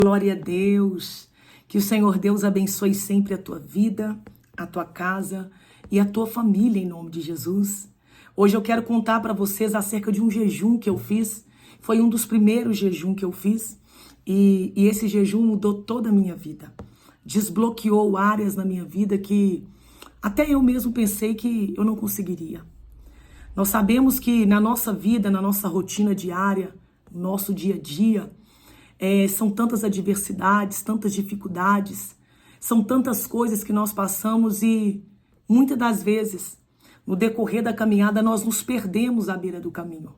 Glória a Deus. Que o Senhor Deus abençoe sempre a tua vida, a tua casa e a tua família, em nome de Jesus. Hoje eu quero contar para vocês acerca de um jejum que eu fiz. Foi um dos primeiros jejuns que eu fiz. E esse jejum mudou toda a minha vida. Desbloqueou áreas na minha vida que até eu mesmo pensei que eu não conseguiria. Nós sabemos que na nossa vida, na nossa rotina diária, no nosso dia a dia, são tantas adversidades, tantas dificuldades, são tantas coisas que nós passamos e muitas das vezes, no decorrer da caminhada, nós nos perdemos à beira do caminho.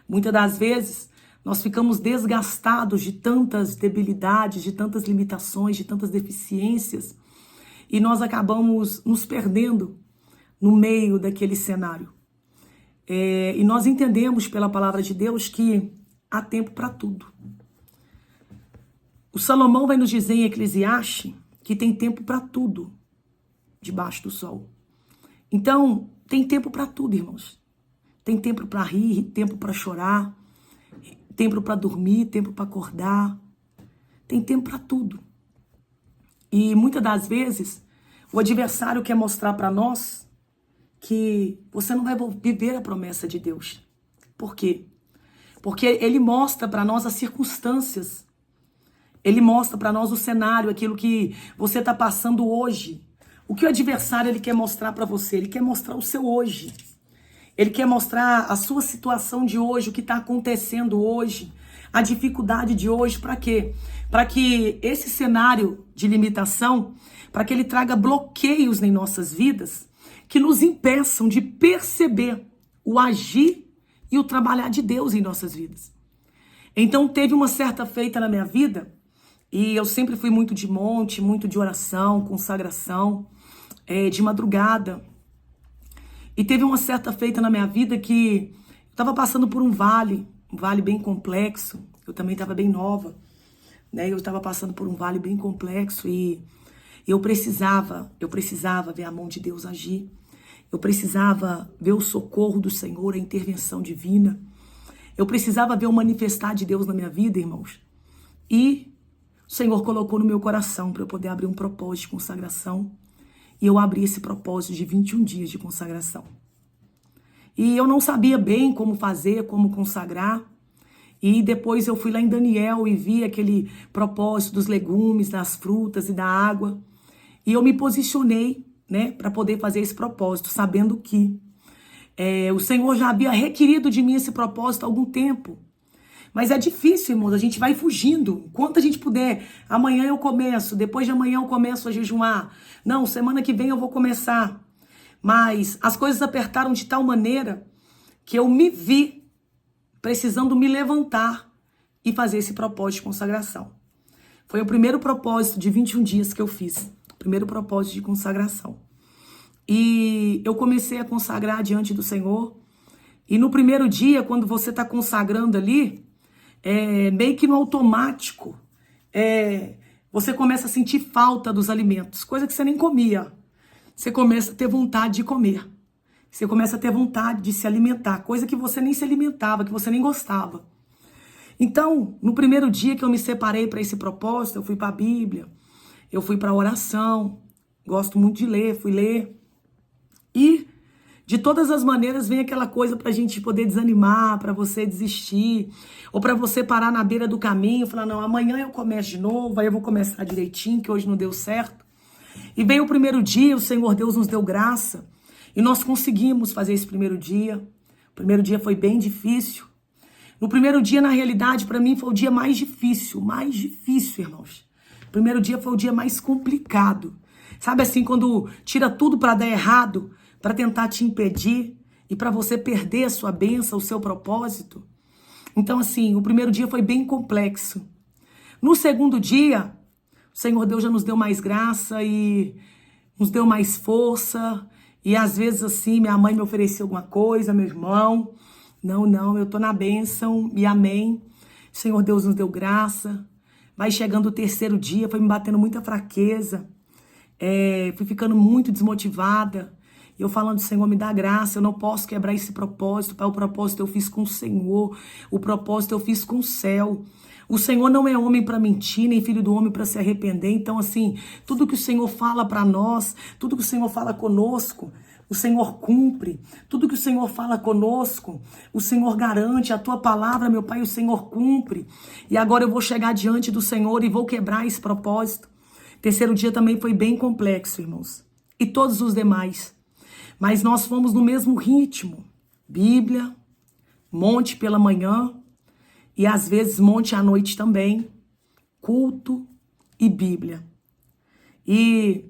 Muitas das vezes, nós ficamos desgastados de tantas debilidades, de tantas limitações, de tantas deficiências e nós acabamos nos perdendo no meio daquele cenário. E nós entendemos pela palavra de Deus que há tempo para tudo. O Salomão vai nos dizer em Eclesiastes que tem tempo para tudo debaixo do sol. Então, tem tempo para tudo, irmãos. Tem tempo para rir, tempo para chorar, tempo para dormir, tempo para acordar. Tem tempo para tudo. E muitas das vezes, o adversário quer mostrar para nós que você não vai viver a promessa de Deus. Por quê? Porque ele mostra para nós as circunstâncias. Ele mostra para nós o cenário, aquilo que você está passando hoje. O que o adversário ele quer mostrar para você? Ele quer mostrar o seu hoje. Ele quer mostrar a sua situação de hoje, o que está acontecendo hoje, a dificuldade de hoje. Para quê? Para que esse cenário de limitação, para que ele traga bloqueios em nossas vidas, que nos impeçam de perceber o agir e o trabalhar de Deus em nossas vidas. Então teve uma certa feita na minha vida, e eu sempre fui muito de monte, muito de oração, consagração, de madrugada. E teve uma certa feita na minha vida que eu estava passando por um vale bem complexo. Eu também estava bem nova, né? Eu estava passando por um vale bem complexo e eu precisava ver a mão de Deus agir. Eu precisava ver o socorro do Senhor, a intervenção divina. Eu precisava ver o manifestar de Deus na minha vida, irmãos. E o Senhor colocou no meu coração para eu poder abrir um propósito de consagração. E eu abri esse propósito de 21 dias de consagração. E eu não sabia bem como fazer, como consagrar. E depois eu fui lá em Daniel e vi aquele propósito dos legumes, das frutas e da água. E eu me posicionei, né, para poder fazer esse propósito, sabendo que o Senhor já havia requerido de mim esse propósito há algum tempo. Mas é difícil, irmãos, a gente vai fugindo. Enquanto a gente puder, amanhã eu começo, depois de amanhã eu começo a jejuar. Não, semana que vem eu vou começar. Mas as coisas apertaram de tal maneira que eu me vi precisando me levantar e fazer esse propósito de consagração. Foi o primeiro propósito de 21 dias que eu fiz. Primeiro propósito de consagração. E eu comecei a consagrar diante do Senhor. E no primeiro dia, quando você está consagrando ali, meio que no automático, você começa a sentir falta dos alimentos, coisa que você nem comia. Você começa a ter vontade de comer. Você começa a ter vontade de se alimentar, coisa que você nem se alimentava, que você nem gostava. Então, no primeiro dia que eu me separei para esse propósito, eu fui para a Bíblia, eu fui para a oração, gosto muito de ler, fui ler. E de todas as maneiras vem aquela coisa para a gente poder desanimar, para você desistir, ou para você parar na beira do caminho e falar, não, amanhã eu começo de novo, aí eu vou começar direitinho, que hoje não deu certo. E veio o primeiro dia, o Senhor Deus nos deu graça, e nós conseguimos fazer esse primeiro dia. O primeiro dia foi bem difícil. No primeiro dia, na realidade, para mim foi o dia mais difícil, irmãos. O primeiro dia foi o dia mais complicado. Sabe assim, quando tira tudo para dar errado, para tentar te impedir e para você perder a sua bênção, o seu propósito. Então, assim, o primeiro dia foi bem complexo. No segundo dia, o Senhor Deus já nos deu mais graça e nos deu mais força. E às vezes, assim, minha mãe me oferecia alguma coisa, meu irmão. Não, eu tô na bênção e amém. O Senhor Deus nos deu graça. Vai chegando o terceiro dia, foi me batendo muita fraqueza. Fui ficando muito desmotivada. E eu falando, Senhor, me dá graça, eu não posso quebrar esse propósito. Pai, o propósito eu fiz com o Senhor, o propósito eu fiz com o céu. O Senhor não é homem para mentir, nem filho do homem para se arrepender. Então, assim, tudo que o Senhor fala para nós, tudo que o Senhor fala conosco, o Senhor cumpre. Tudo que o Senhor fala conosco, o Senhor garante. A tua palavra, meu Pai, o Senhor cumpre. E agora eu vou chegar diante do Senhor e vou quebrar esse propósito. Terceiro dia também foi bem complexo, irmãos. E todos os demais. Mas nós fomos no mesmo ritmo. Bíblia, monte pela manhã, e às vezes monte à noite também, culto e Bíblia. E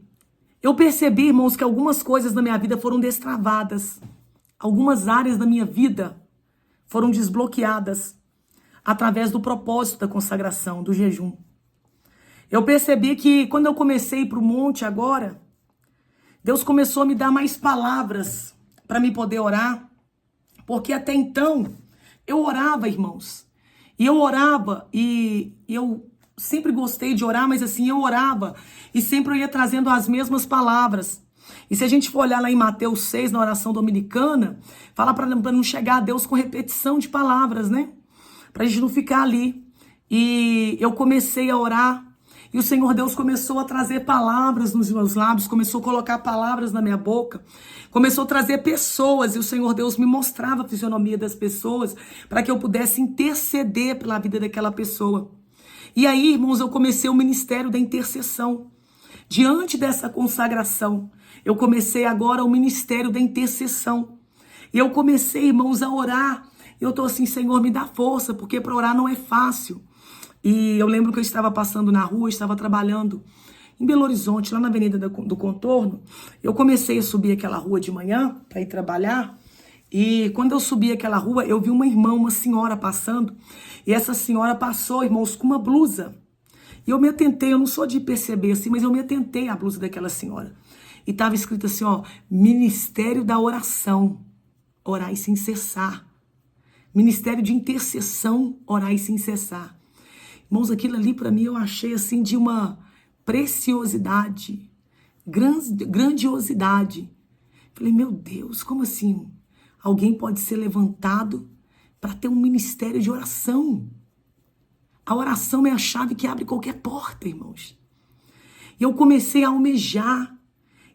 eu percebi, irmãos, que algumas coisas na minha vida foram destravadas. Algumas áreas da minha vida foram desbloqueadas através do propósito da consagração, do jejum. Eu percebi que quando eu comecei para o monte agora, Deus começou a me dar mais palavras para me poder orar. Porque até então, eu orava, irmãos. E eu orava, e eu sempre gostei de orar, mas assim, eu orava e sempre eu ia trazendo as mesmas palavras. E se a gente for olhar lá em Mateus 6, na oração dominicana, fala para não chegar a Deus com repetição de palavras, né? Para a gente não ficar ali. E eu comecei a orar, e o Senhor Deus começou a trazer palavras nos meus lábios, começou a colocar palavras na minha boca, começou a trazer pessoas, e o Senhor Deus me mostrava a fisionomia das pessoas para que eu pudesse interceder pela vida daquela pessoa. E aí, irmãos, eu comecei o ministério da intercessão. Diante dessa consagração, eu comecei agora o ministério da intercessão. E eu comecei, irmãos, a orar. Eu tô assim, Senhor, me dá força, porque para orar não é fácil. E eu lembro que eu estava passando na rua, estava trabalhando em Belo Horizonte, lá na Avenida do Contorno. Eu comecei a subir aquela rua de manhã para ir trabalhar. E quando eu subi aquela rua, eu vi uma irmã, uma senhora passando. E essa senhora passou, irmãos, com uma blusa. E eu me atentei, eu não sou de perceber assim, mas eu me atentei à blusa daquela senhora. E estava escrito assim, ó, Ministério da Oração, orai sem cessar. Ministério de Intercessão, orai sem cessar. Irmãos, aquilo ali para mim eu achei assim de uma preciosidade, grandiosidade. Falei, meu Deus, como assim? Alguém pode ser levantado para ter um ministério de oração. A oração é a chave que abre qualquer porta, irmãos. E eu comecei a almejar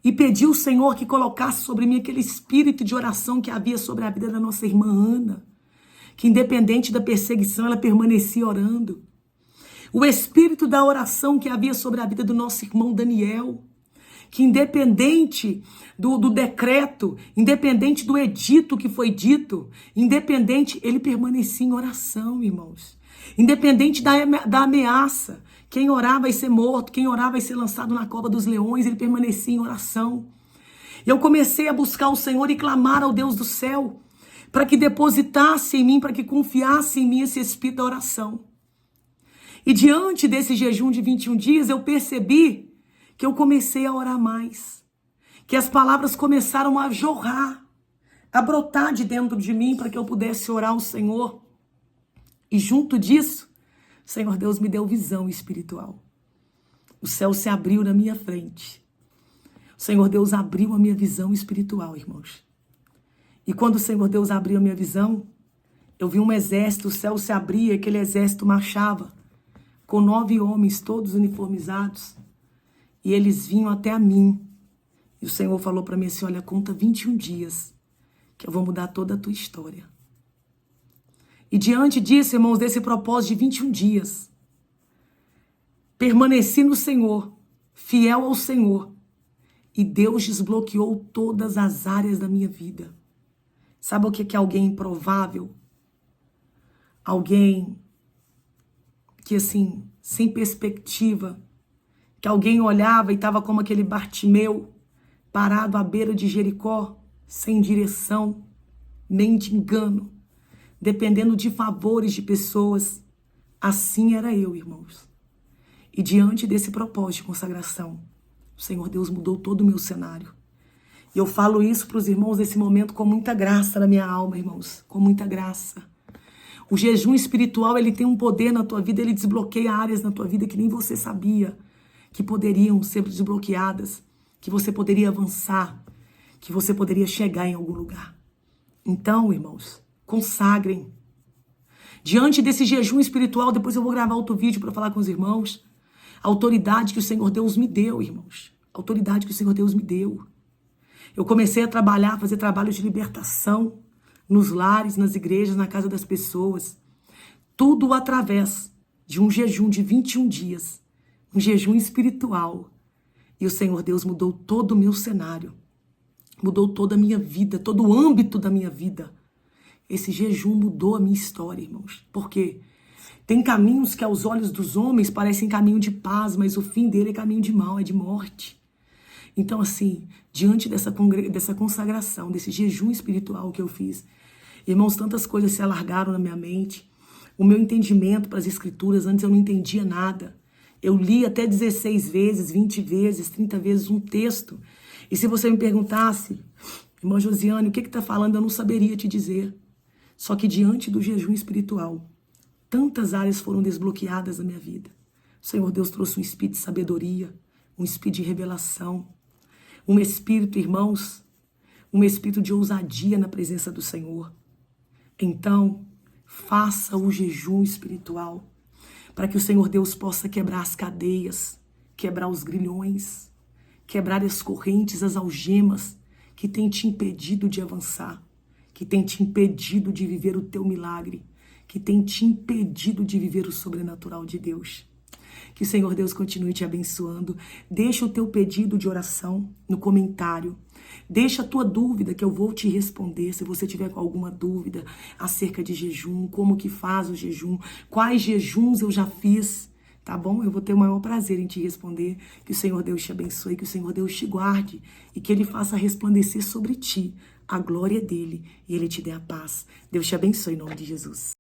e pedi ao Senhor que colocasse sobre mim aquele espírito de oração que havia sobre a vida da nossa irmã Ana, que independente da perseguição, ela permanecia orando. O espírito da oração que havia sobre a vida do nosso irmão Daniel, que independente do decreto, independente do edito que foi dito, independente, ele permanecia em oração, irmãos. Independente da ameaça, quem orar vai ser morto, quem orar vai ser lançado na cova dos leões, ele permanecia em oração. Eu comecei a buscar o Senhor e clamar ao Deus do céu, para que depositasse em mim, para que confiasse em mim esse espírito da oração. E diante desse jejum de 21 dias, eu percebi que eu comecei a orar mais. Que as palavras começaram a jorrar, a brotar de dentro de mim para que eu pudesse orar ao Senhor. E junto disso, o Senhor Deus me deu visão espiritual. O céu se abriu na minha frente. O Senhor Deus abriu a minha visão espiritual, irmãos. E quando o Senhor Deus abriu a minha visão, eu vi um exército, o céu se abria, aquele exército marchava com 9 homens, todos uniformizados, e eles vinham até a mim. E o Senhor falou para mim assim, olha, conta 21 dias, que eu vou mudar toda a tua história. E diante disso, irmãos, desse propósito de 21 dias, permaneci no Senhor, fiel ao Senhor, e Deus desbloqueou todas as áreas da minha vida. Sabe o que é alguém improvável? Alguém que assim, sem perspectiva, que alguém olhava e estava como aquele Bartimeu, parado à beira de Jericó, sem direção, nem de engano, dependendo de favores de pessoas. Assim era eu, irmãos. E diante desse propósito de consagração, o Senhor Deus mudou todo o meu cenário. E eu falo isso para os irmãos nesse momento com muita graça na minha alma, irmãos, com muita graça. O jejum espiritual, ele tem um poder na tua vida, ele desbloqueia áreas na tua vida que nem você sabia que poderiam ser desbloqueadas, que você poderia avançar, que você poderia chegar em algum lugar. Então, irmãos, consagrem. Diante desse jejum espiritual, depois eu vou gravar outro vídeo para falar com os irmãos. A autoridade que o Senhor Deus me deu, irmãos. A autoridade que o Senhor Deus me deu. Eu comecei a trabalhar, a fazer trabalho de libertação nos lares, nas igrejas, na casa das pessoas. Tudo através de um jejum de 21 dias. Um jejum espiritual. E o Senhor Deus mudou todo o meu cenário. Mudou toda a minha vida, todo o âmbito da minha vida. Esse jejum mudou a minha história, irmãos. Por quê? Tem caminhos que aos olhos dos homens parecem caminho de paz, mas o fim dele é caminho de mal, é de morte. Então, assim, diante dessa consagração, desse jejum espiritual que eu fiz, irmãos, tantas coisas se alargaram na minha mente. O meu entendimento para as escrituras, antes eu não entendia nada. Eu li até 16 vezes, 20 vezes, 30 vezes um texto. E se você me perguntasse, irmã Josiane, o que está falando, eu não saberia te dizer. Só que diante do jejum espiritual, tantas áreas foram desbloqueadas na minha vida. O Senhor Deus trouxe um espírito de sabedoria, um espírito de revelação, um espírito, irmãos, um espírito de ousadia na presença do Senhor. Então, faça o jejum espiritual para que o Senhor Deus possa quebrar as cadeias, quebrar os grilhões, quebrar as correntes, as algemas que têm te impedido de avançar, que têm te impedido de viver o teu milagre, que têm te impedido de viver o sobrenatural de Deus. Que o Senhor Deus continue te abençoando. Deixa o teu pedido de oração no comentário. Deixa a tua dúvida que eu vou te responder. Se você tiver com alguma dúvida acerca de jejum, como que faz o jejum, quais jejuns eu já fiz, tá bom? Eu vou ter o maior prazer em te responder. Que o Senhor Deus te abençoe, que o Senhor Deus te guarde e que Ele faça resplandecer sobre ti a glória dele e Ele te dê a paz. Deus te abençoe em nome de Jesus.